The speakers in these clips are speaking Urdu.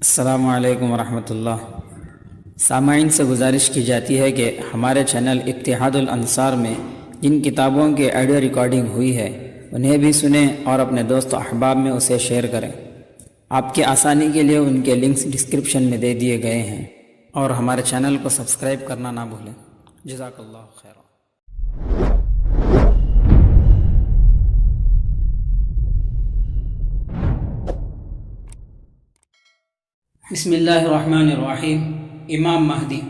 السلام علیکم ورحمۃ اللہ۔ سامعین سے گزارش کی جاتی ہے کہ ہمارے چینل اتحاد الانصار میں جن کتابوں کی آڈیو ریکارڈنگ ہوئی ہے انہیں بھی سنیں اور اپنے دوست و احباب میں اسے شیئر کریں۔ آپ کی آسانی کے لیے ان کے لنکس ڈسکرپشن میں دے دیے گئے ہیں، اور ہمارے چینل کو سبسکرائب کرنا نہ بھولیں۔ جزاک اللہ خیر۔ بسم اللہ الرحمن الرحیم۔ امام مہدی،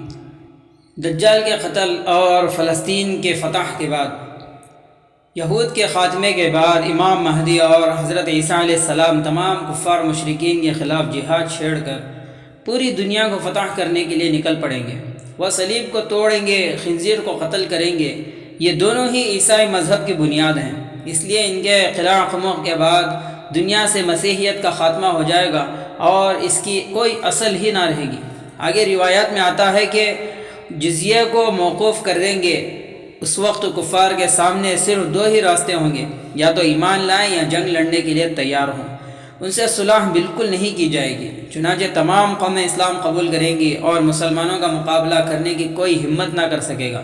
دجال کے قتل اور فلسطین کے فتح کے بعد، یہود کے خاتمے کے بعد امام مہدی اور حضرت عیسیٰ علیہ السلام تمام کفار مشرکین کے خلاف جہاد چھیڑ کر پوری دنیا کو فتح کرنے کے لیے نکل پڑیں گے۔ وہ صلیب کو توڑیں گے، خنزیر کو قتل کریں گے۔ یہ دونوں ہی عیسائی مذہب کی بنیاد ہیں، اس لیے ان کے خلا خموع کے بعد دنیا سے مسیحیت کا خاتمہ ہو جائے گا اور اس کی کوئی اصل ہی نہ رہے گی۔ آگے روایات میں آتا ہے کہ جزیہ کو موقوف کر دیں گے۔ اس وقت کفار کے سامنے صرف دو ہی راستے ہوں گے، یا تو ایمان لائیں یا جنگ لڑنے کے لیے تیار ہوں۔ ان سے صلح بالکل نہیں کی جائے گی، چنانچہ تمام قومیں اسلام قبول کریں گی اور مسلمانوں کا مقابلہ کرنے کی کوئی ہمت نہ کر سکے گا۔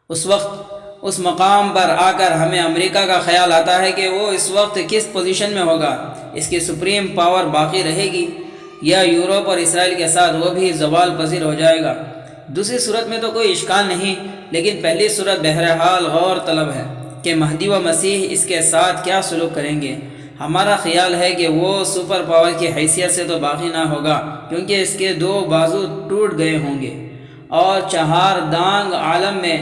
اس وقت اس مقام پر آ کر ہمیں امریکہ کا خیال آتا ہے کہ وہ اس وقت کس پوزیشن میں ہوگا، اس کی سپریم پاور باقی رہے گی یا یورپ اور اسرائیل کے ساتھ وہ بھی زوال پذیر ہو جائے گا۔ دوسری صورت میں تو کوئی اشکال نہیں، لیکن پہلی صورت بہرحال غور طلب ہے کہ مہدی و مسیح اس کے ساتھ کیا سلوک کریں گے۔ ہمارا خیال ہے کہ وہ سپر پاور کی حیثیت سے تو باقی نہ ہوگا، کیونکہ اس کے دو بازو ٹوٹ گئے ہوں گے اور چہار دانگ عالم میں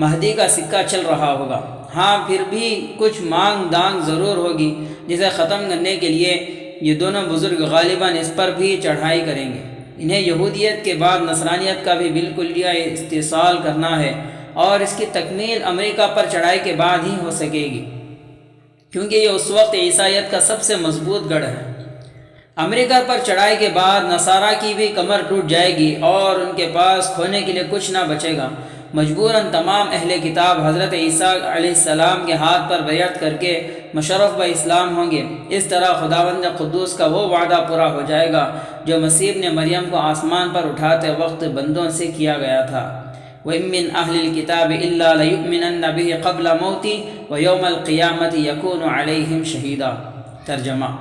مہدی کا سکہ چل رہا ہوگا۔ ہاں، پھر بھی کچھ مانگ دانگ ضرور ہوگی جسے ختم کرنے کے لیے یہ دونوں بزرگ غالباً اس پر بھی چڑھائی کریں گے۔ انہیں یہودیت کے بعد نصرانیت کا بھی بالکلیہ استحصال کرنا ہے، اور اس کی تکمیل امریکہ پر چڑھائی کے بعد ہی ہو سکے گی، کیونکہ یہ اس وقت عیسائیت کا سب سے مضبوط گڑھ ہے۔ امریکہ پر چڑھائی کے بعد نصارہ کی بھی کمر ٹوٹ جائے گی اور ان کے پاس کھونے کے لیے کچھ نہ بچے گا۔ مجبوراً تمام اہل کتاب حضرت عیسیٰ علیہ السلام کے ہاتھ پر بیعت کر کے مشرف اسلام ہوں گے۔ اس طرح خداوند قدوس کا وہ وعدہ پورا ہو جائے گا جو مسیح نے مریم کو آسمان پر اٹھاتے وقت بندوں سے کیا گیا تھا۔ وَإِن مِّنْ أَهْلِ الْكِتَابِ إِلَّا لَيُؤْمِنَنَّ بِهِ قَبْلَ مَوْتِهِ وَيَوْمَ الْقِيَامَةِ يَكُونُ عَلَيْهِمْ شَهِيدًا۔ ترجمہ: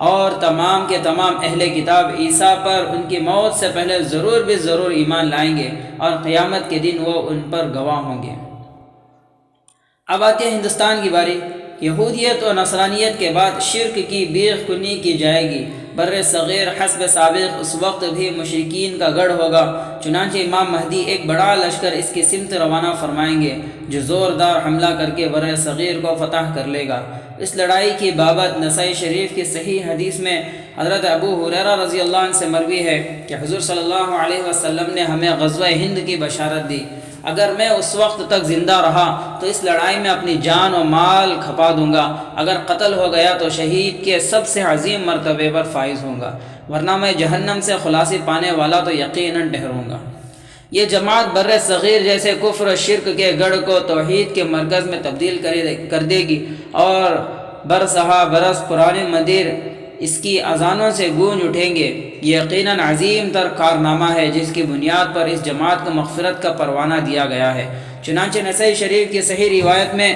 اور تمام کے تمام اہل کتاب عیسیٰ پر ان کی موت سے پہلے ضرور بھی ضرور ایمان لائیں گے، اور قیامت کے دن وہ ان پر گواہ ہوں گے۔ اب آتی ہے ہندوستان کی باری۔ یہودیت اور نصرانیت کے بعد شرک کی بیخ کنی کی جائے گی۔ بر صغیر حسب سابق اس وقت بھی مشرکین کا گڑھ ہوگا، چنانچہ امام مہدی ایک بڑا لشکر اس کی سمت روانہ فرمائیں گے جو زوردار حملہ کر کے بر صغیر کو فتح کر لے گا۔ اس لڑائی کی بابت نسائی شریف کی صحیح حدیث میں حضرت ابو ہریرہ رضی اللہ عنہ سے مروی ہے کہ حضور صلی اللہ علیہ وسلم نے ہمیں غزوہ ہند کی بشارت دی۔ اگر میں اس وقت تک زندہ رہا تو اس لڑائی میں اپنی جان و مال کھپا دوں گا، اگر قتل ہو گیا تو شہید کے سب سے عظیم مرتبے پر فائز ہوں گا، ورنہ میں جہنم سے خلاصی پانے والا تو یقیناً ٹھہروں گا۔ یہ جماعت بر صغیر جیسے کفر و شرک کے گڑھ کو توحید کے مرکز میں تبدیل کر دے گی، اور برسہا برس پرانے مندر اس کی اذانوں سے گونج اٹھیں گے۔ یہ یقیناً عظیم تر کارنامہ ہے جس کی بنیاد پر اس جماعت کو مغفرت کا پروانہ دیا گیا ہے۔ چنانچہ نسائی شریف کی صحیح روایت میں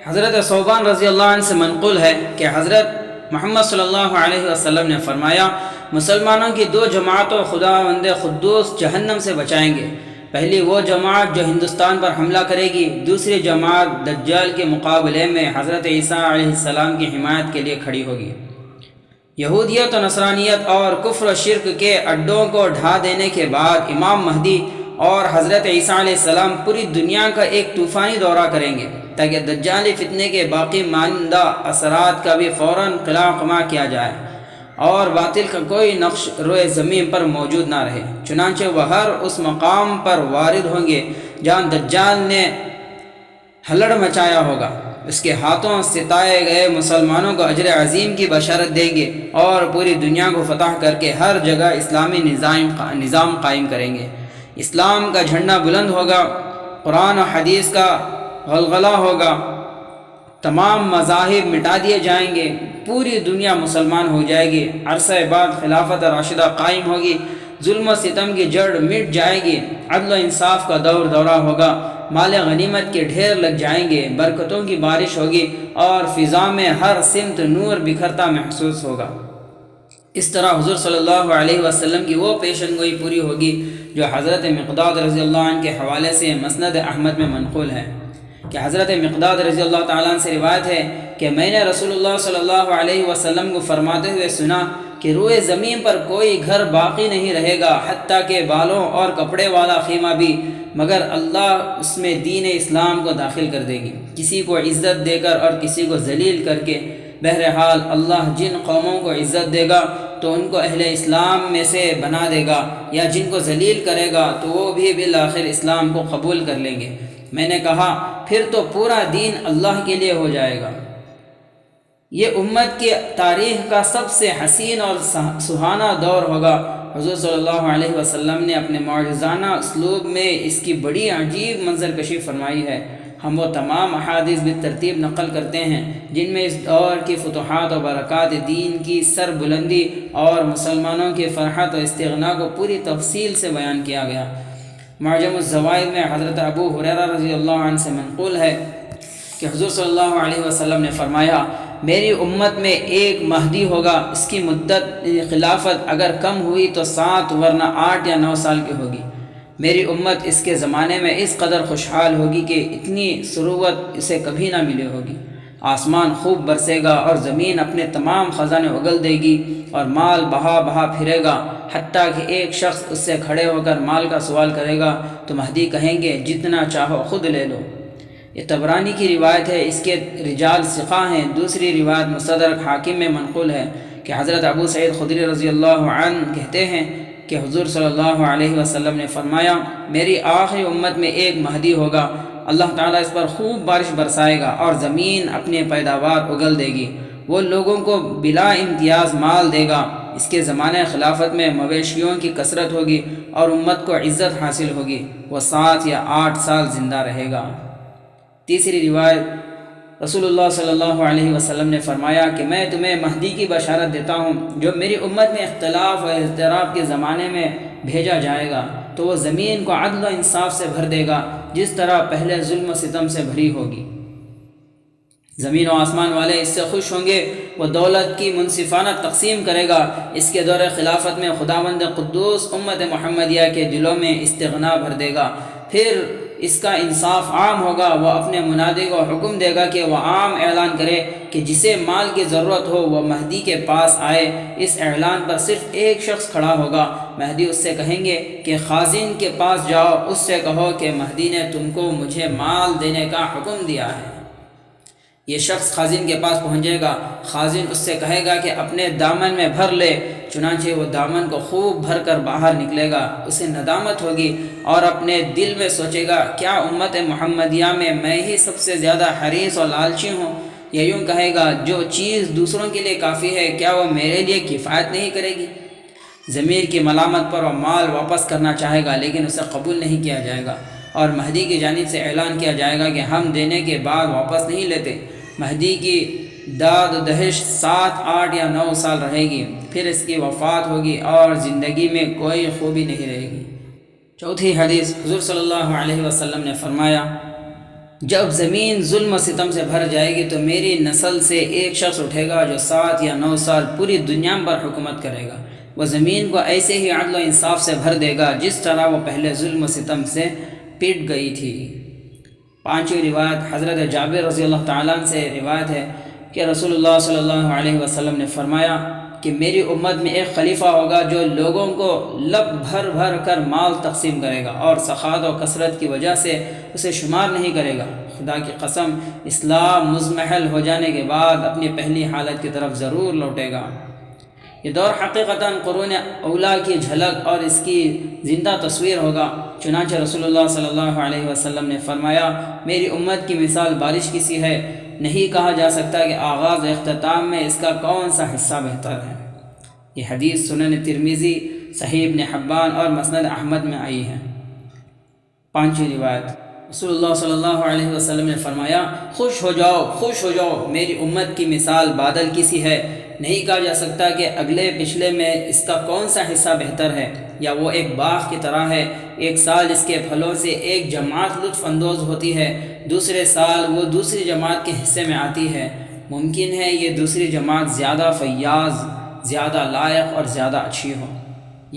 حضرت ثوبان رضی اللہ عنہ سے منقول ہے کہ حضرت محمد صلی اللہ علیہ وسلم نے فرمایا، مسلمانوں کی دو جماعتوں خداوند قدوس جہنم سے بچائیں گے۔ پہلی وہ جماعت جو ہندوستان پر حملہ کرے گی، دوسری جماعت دجال کے مقابلے میں حضرت عیسیٰ علیہ السلام کی حمایت کے لیے کھڑی ہوگی۔ یہودیت و نصرانیت اور کفر و شرک کے اڈوں کو ڈھا دینے کے بعد امام مہدی اور حضرت عیسیٰ علیہ السلام پوری دنیا کا ایک طوفانی دورہ کریں گے تاکہ دجالی فتنے کے باقی ماندہ اثرات کا بھی فوراً قلع قمع کیا جائے اور باطل کا کوئی نقش روئے زمین پر موجود نہ رہے۔ چنانچہ وہ ہر اس مقام پر وارد ہوں گے جہاں دجال نے ہلڑ مچایا ہوگا، اس کے ہاتھوں ستائے گئے مسلمانوں کو اجر عظیم کی بشارت دیں گے اور پوری دنیا کو فتح کر کے ہر جگہ اسلامی نظام قائم کریں گے۔ اسلام کا جھنڈا بلند ہوگا، قرآن و حدیث کا غلغلہ ہوگا، تمام مذاہب مٹا دیے جائیں گے، پوری دنیا مسلمان ہو جائے گی، عرصہ بعد خلافت راشدہ قائم ہوگی، ظلم و ستم کی جڑ مٹ جائے گی، عدل و انصاف کا دورہ ہوگا، مال غنیمت کے ڈھیر لگ جائیں گے، برکتوں کی بارش ہوگی اور فضا میں ہر سمت نور بکھرتا محسوس ہوگا۔ اس طرح حضور صلی اللہ علیہ وسلم کی وہ پیشن گوئی پوری ہوگی جو حضرت مقداد رضی اللہ عنہ کے حوالے سے مسند احمد میں منقول ہے کہ حضرت مقداد رضی اللہ تعالیٰ عنہ سے روایت ہے کہ میں نے رسول اللہ صلی اللہ علیہ وسلم کو فرماتے ہوئے سنا کہ روئے زمین پر کوئی گھر باقی نہیں رہے گا حتیٰ کہ بالوں اور کپڑے والا خیمہ بھی، مگر اللہ اس میں دین اسلام کو داخل کر دے گی، کسی کو عزت دے کر اور کسی کو ذلیل کر کے۔ بہرحال اللہ جن قوموں کو عزت دے گا تو ان کو اہل اسلام میں سے بنا دے گا، یا جن کو ذلیل کرے گا تو وہ بھی بالآخر اسلام کو قبول کر لیں گے۔ میں نے کہا پھر تو پورا دین اللہ کے لیے ہو جائے گا۔ یہ امت کی تاریخ کا سب سے حسین اور سہانا دور ہوگا۔ حضور صلی اللہ علیہ وسلم نے اپنے معجزانہ اسلوب میں اس کی بڑی عجیب منظر کشی فرمائی ہے۔ ہم وہ تمام احادیث بالترتیب نقل کرتے ہیں جن میں اس دور کی فتوحات و برکات دین کی سر بلندی اور مسلمانوں کی فرحت و استغنا کو پوری تفصیل سے بیان کیا گیا۔ معجم الزوائد میں حضرت ابو ہریرہ رضی اللہ عنہ سے منقول ہے کہ حضور صلی اللہ علیہ وسلم نے فرمایا، میری امت میں ایک مہدی ہوگا، اس کی مدت خلافت اگر کم ہوئی تو 7 ورنہ 8 یا 9 سال کی ہوگی۔ میری امت اس کے زمانے میں اس قدر خوشحال ہوگی کہ اتنی ثروت اسے کبھی نہ ملی ہوگی۔ آسمان خوب برسے گا اور زمین اپنے تمام خزانے اگل دے گی اور مال بہا بہا پھرے گا، حتیٰ کہ ایک شخص اس سے کھڑے ہو کر مال کا سوال کرے گا تو مہدی کہیں گے جتنا چاہو خود لے لو۔ یہ طبرانی کی روایت ہے، اس کے رجال ثقہ ہیں۔ دوسری روایت مستدرک حاکم میں منقول ہے کہ حضرت ابو سعید خدری رضی اللہ عنہ کہتے ہیں کہ حضور صلی اللہ علیہ وسلم نے فرمایا، میری آخری امت میں ایک مہدی ہوگا، اللہ تعالیٰ اس پر خوب بارش برسائے گا اور زمین اپنے پیداوار اگل دے گی، وہ لوگوں کو بلا امتیاز مال دے گا۔ اس کے زمانے خلافت میں مویشیوں کی کثرت ہوگی اور امت کو عزت حاصل ہوگی، وہ 7 یا 8 سال زندہ رہے گا۔ تیسری روایت، رسول اللہ صلی اللہ علیہ وسلم نے فرمایا کہ میں تمہیں مہدی کی بشارت دیتا ہوں جو میری امت میں اختلاف و اضطراب کے زمانے میں بھیجا جائے گا، تو وہ زمین کو عدل و انصاف سے بھر دے گا جس طرح پہلے ظلم و ستم سے بھری ہوگی۔ زمین و آسمان والے اس سے خوش ہوں گے، وہ دولت کی منصفانہ تقسیم کرے گا۔ اس کے دور خلافت میں خداوند قدوس امت محمدیہ کے دلوں میں استغنا بھر دے گا، پھر اس کا انصاف عام ہوگا۔ وہ اپنے منادی کو حکم دے گا کہ وہ عام اعلان کرے کہ جسے مال کی ضرورت ہو وہ مہدی کے پاس آئے۔ اس اعلان پر صرف ایک شخص کھڑا ہوگا، مہدی اس سے کہیں گے کہ خازن کے پاس جاؤ، اس سے کہو کہ مہدی نے تم کو مجھے مال دینے کا حکم دیا ہے۔ یہ شخص خازن کے پاس پہنچے گا، خازن اس سے کہے گا کہ اپنے دامن میں بھر لے، چنانچہ وہ دامن کو خوب بھر کر باہر نکلے گا۔ اسے ندامت ہوگی اور اپنے دل میں سوچے گا کیا امت محمدیہ میں ہی سب سے زیادہ حریص اور لالچی ہوں؟ یا یوں کہے گا جو چیز دوسروں کے لیے کافی ہے کیا وہ میرے لیے کفایت نہیں کرے گی؟ ضمیر کی ملامت پر وہ مال واپس کرنا چاہے گا لیکن اسے قبول نہیں کیا جائے گا، اور مہدی کی جانب سے اعلان کیا جائے گا کہ ہم دینے کے بعد واپس نہیں لیتے۔ مہدی کی داد و دہش 7، 8 یا 9 سال رہے گی، پھر اس کی وفات ہوگی اور زندگی میں کوئی خوبی نہیں رہے گی۔ چوتھی حدیث، حضور صلی اللہ علیہ وسلم نے فرمایا، جب زمین ظلم و ستم سے بھر جائے گی تو میری نسل سے ایک شخص اٹھے گا جو 7 یا 9 سال پوری دنیا پر حکومت کرے گا۔ وہ زمین کو ایسے ہی عدل و انصاف سے بھر دے گا جس طرح وہ پہلے ظلم و ستم سے پٹ گئی تھی۔ پانچویں روایت، حضرت جابر رضی اللہ تعالیٰ عنہ سے روایت ہے کہ رسول اللہ صلی اللہ علیہ وسلم نے فرمایا کہ میری امت میں ایک خلیفہ ہوگا جو لوگوں کو لب بھر بھر کر مال تقسیم کرے گا اور سخاوت و کثرت کی وجہ سے اسے شمار نہیں کرے گا۔ خدا کی قسم، اسلام مضمحل ہو جانے کے بعد اپنی پہلی حالت کی طرف ضرور لوٹے گا۔ یہ دور حقیقتاً قرون اولا کی جھلک اور اس کی زندہ تصویر ہوگا۔ چنانچہ رسول اللہ صلی اللہ علیہ وسلم نے فرمایا، میری امت کی مثال بارش کی سی ہے، نہیں کہا جا سکتا کہ آغاز و اختتام میں اس کا کون سا حصہ بہتر ہے۔ یہ حدیث سنن ترمذی، صحیح ابن حبان اور مسند احمد میں آئی ہے۔ پانچویں روایت، رسول اللہ صلی اللہ علیہ وسلم نے فرمایا، خوش ہو جاؤ، خوش ہو جاؤ، میری امت کی مثال بادل کی سی ہے، نہیں کہا جا سکتا کہ اگلے پچھلے میں اس کا کون سا حصہ بہتر ہے، یا وہ ایک باغ کی طرح ہے، ایک سال اس کے پھلوں سے ایک جماعت لطف اندوز ہوتی ہے، دوسرے سال وہ دوسری جماعت کے حصے میں آتی ہے، ممکن ہے یہ دوسری جماعت زیادہ فیاض، زیادہ لائق اور زیادہ اچھی ہو۔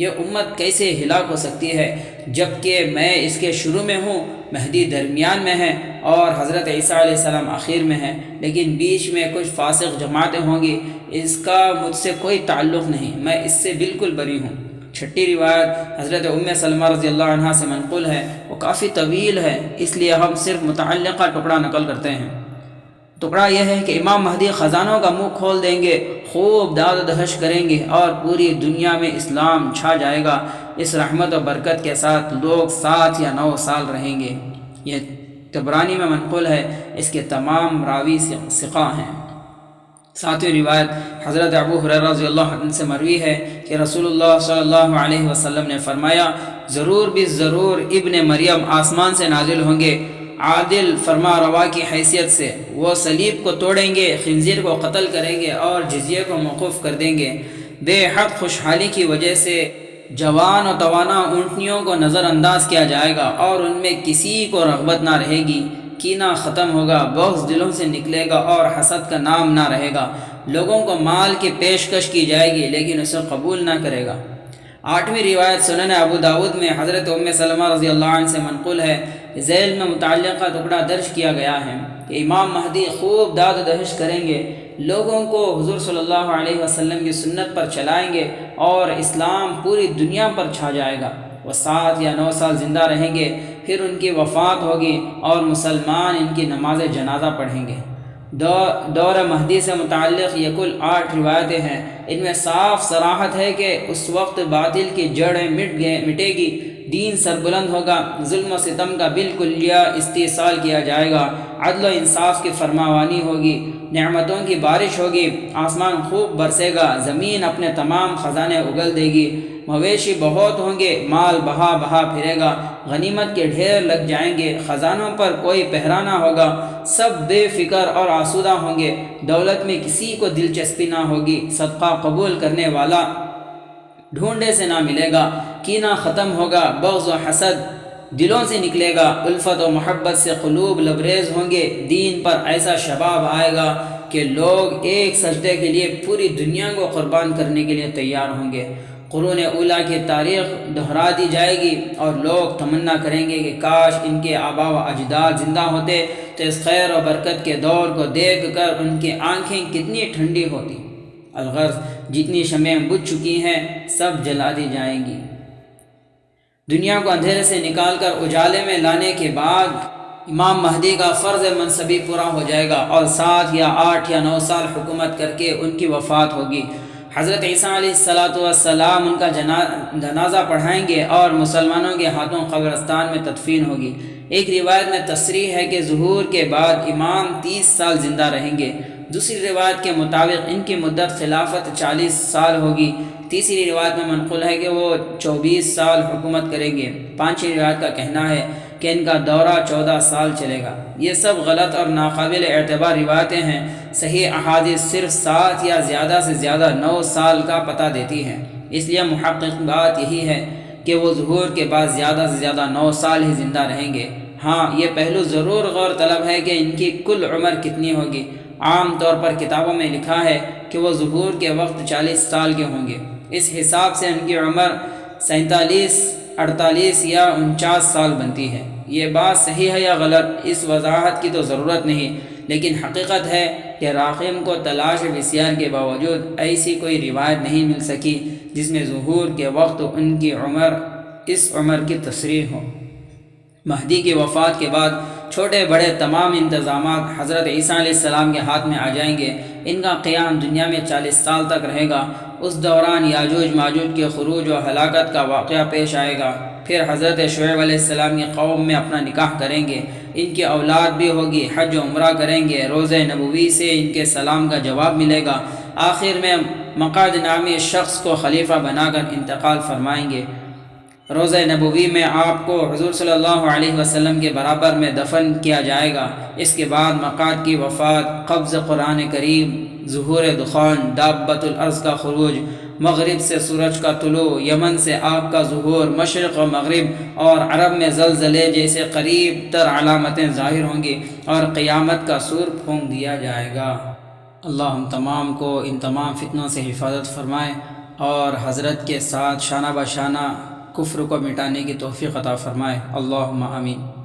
یہ امت کیسے ہلاک ہو سکتی ہے جب کہ میں اس کے شروع میں ہوں، مہدی درمیان میں ہے اور حضرت عیسیٰ علیہ السلام آخر میں ہے، لیکن بیچ میں کچھ فاسق جماعتیں ہوں گی، اس کا مجھ سے کوئی تعلق نہیں، میں اس سے بالکل بری ہوں۔ چھٹی روایت حضرت ام سلمہ رضی اللہ عنہا سے منقول ہے، وہ کافی طویل ہے، اس لیے ہم صرف متعلقہ ٹکڑا نقل کرتے ہیں۔ ٹکڑا یہ ہے کہ امام مہدی خزانوں کا منہ کھول دیں گے، خوب داد و دہش کریں گے اور پوری دنیا میں اسلام چھا جائے گا، اس رحمت و برکت کے ساتھ لوگ 7 یا 9 سال رہیں گے۔ یہ طبرانی میں منقول ہے، اس کے تمام راوی ثقہ ہیں۔ 7ویں روایت حضرت ابو ہریرہ رضی اللہ عنہ سے مروی ہے کہ رسول اللہ صلی اللہ علیہ وسلم نے فرمایا، ضرور بھی ضرور ابن مریم آسمان سے نازل ہوں گے، عادل فرما روا کی حیثیت سے، وہ صلیب کو توڑیں گے، خنزیر کو قتل کریں گے اور جزیے کو موقوف کر دیں گے۔ بے حد خوشحالی کی وجہ سے جوان و توانا اونٹنیوں کو نظر انداز کیا جائے گا اور ان میں کسی کو رغبت نہ رہے گی، کینہ ختم ہوگا، بغض دلوں سے نکلے گا اور حسد کا نام نہ رہے گا، لوگوں کو مال کی پیشکش کی جائے گی لیکن اسے قبول نہ کرے گا۔ 8ویں روایت سنن ابو داود میں حضرت ام سلمہ رضی اللہ عنہ سے منقول ہے، ذیل میں متعلقہ ٹکڑا درج کیا گیا ہے کہ امام مہدی خوب داد و دہش کریں گے، لوگوں کو حضور صلی اللہ علیہ وسلم کی سنت پر چلائیں گے اور اسلام پوری دنیا پر چھا جائے گا۔ وہ 7 یا 9 سال زندہ رہیں گے، پھر ان کی وفات ہوگی اور مسلمان ان کی نماز جنازہ پڑھیں گے۔ دور مہدی سے متعلق یہ کل 8 روایتیں ہیں، ان میں صاف صراحت ہے کہ اس وقت باطل کی جڑیں مٹے گی، دین سربلند ہوگا، ظلم و ستم کا بالکلیہ استئصال کیا جائے گا، عدل و انصاف کی فرماوانی ہوگی، نعمتوں کی بارش ہوگی، آسمان خوب برسے گا، زمین اپنے تمام خزانے اگل دے گی، مویشی بہت ہوں گے، مال بہا بہا پھرے گا، غنیمت کے ڈھیر لگ جائیں گے، خزانوں پر کوئی پہرا نہ ہوگا، سب بے فکر اور آسودہ ہوں گے، دولت میں کسی کو دلچسپی نہ ہوگی، صدقہ قبول کرنے والا ڈھونڈے سے نہ ملے گا، کینہ ختم ہوگا، بغض و حسد دلوں سے نکلے گا، الفت و محبت سے قلوب لبریز ہوں گے، دین پر ایسا شباب آئے گا کہ لوگ ایک سجدے کے لیے پوری دنیا کو قربان کرنے کے لیے تیار ہوں گے۔ قرون اولیٰ کی تاریخ دہرا دی جائے گی اور لوگ تمنا کریں گے کہ کاش ان کے آبا و اجداد زندہ ہوتے تو اس خیر و برکت کے دور کو دیکھ کر ان کی آنکھیں کتنی ٹھنڈی ہوتی۔ الغرض جتنی شمعیں بجھ چکی ہیں سب جلا دی جائیں گی۔ دنیا کو اندھیرے سے نکال کر اجالے میں لانے کے بعد امام مہدی کا فرض منصبی پورا ہو جائے گا اور 7 یا 8 یا 9 سال حکومت کر کے ان کی وفات ہوگی۔ حضرت عیسیٰ علیہ السلام ان کا جنازہ پڑھائیں گے اور مسلمانوں کے ہاتھوں قبرستان میں تدفین ہوگی۔ ایک روایت میں تصریح ہے کہ ظہور کے بعد امام 30 سال زندہ رہیں گے، دوسری روایت کے مطابق ان کی مدت خلافت 40 سال ہوگی، تیسری روایت میں منقول ہے کہ وہ 24 سال حکومت کریں گے، 5ویں روایت کا کہنا ہے کہ ان کا دورہ 14 سال چلے گا۔ یہ سب غلط اور ناقابل اعتبار روایتیں ہیں، صحیح احادیث صرف 7 یا زیادہ سے زیادہ 9 سال کا پتہ دیتی ہیں، اس لیے محقق بات یہی ہے کہ وہ ظہور کے بعد زیادہ سے زیادہ 9 سال ہی زندہ رہیں گے۔ ہاں یہ پہلو ضرور غور طلب ہے کہ ان کی کل عمر کتنی ہوگی۔ عام طور پر کتابوں میں لکھا ہے کہ وہ ظہور کے وقت 40 سال کے ہوں گے، اس حساب سے ان کی عمر 47، 48 یا 49 سال بنتی ہے۔ یہ بات صحیح ہے یا غلط اس وضاحت کی تو ضرورت نہیں، لیکن حقیقت ہے کہ راغب کو تلاش بسیار کے باوجود ایسی کوئی روایت نہیں مل سکی جس میں ظہور کے وقت ان کی عمر اس عمر کی تصریح ہو۔ مہدی کی وفات کے بعد چھوٹے بڑے تمام انتظامات حضرت عیسیٰ علیہ السلام کے ہاتھ میں آ جائیں گے، ان کا قیام دنیا میں 40 سال تک رہے گا۔ اس دوران یاجوج ماجوج کے خروج و ہلاکت کا واقعہ پیش آئے گا، پھر حضرت شعیب علیہ السلام کی قوم میں اپنا نکاح کریں گے، ان کی اولاد بھی ہوگی، حج و عمرہ کریں گے، روزہ نبوی سے ان کے سلام کا جواب ملے گا، آخر میں مقعد نامی شخص کو خلیفہ بنا کر انتقال فرمائیں گے۔ روضہ نبوی میں آپ کو حضور صلی اللہ علیہ وسلم کے برابر میں دفن کیا جائے گا۔ اس کے بعد مقعد کی وفات، قبض قرآن کریم، ظہور دخان، دابۃ الارض کا خروج، مغرب سے سورج کا طلوع، یمن سے آگ کا ظہور، مشرق و مغرب اور عرب میں زلزلے جیسے قریب تر علامتیں ظاہر ہوں گی اور قیامت کا سور پھونک دیا جائے گا۔ اللہ ہم تمام کو ان تمام فتنوں سے حفاظت فرمائے اور حضرت کے ساتھ شانہ بشانہ کفر کو مٹانے کی توفیق عطا فرمائے۔ اللہم آمین۔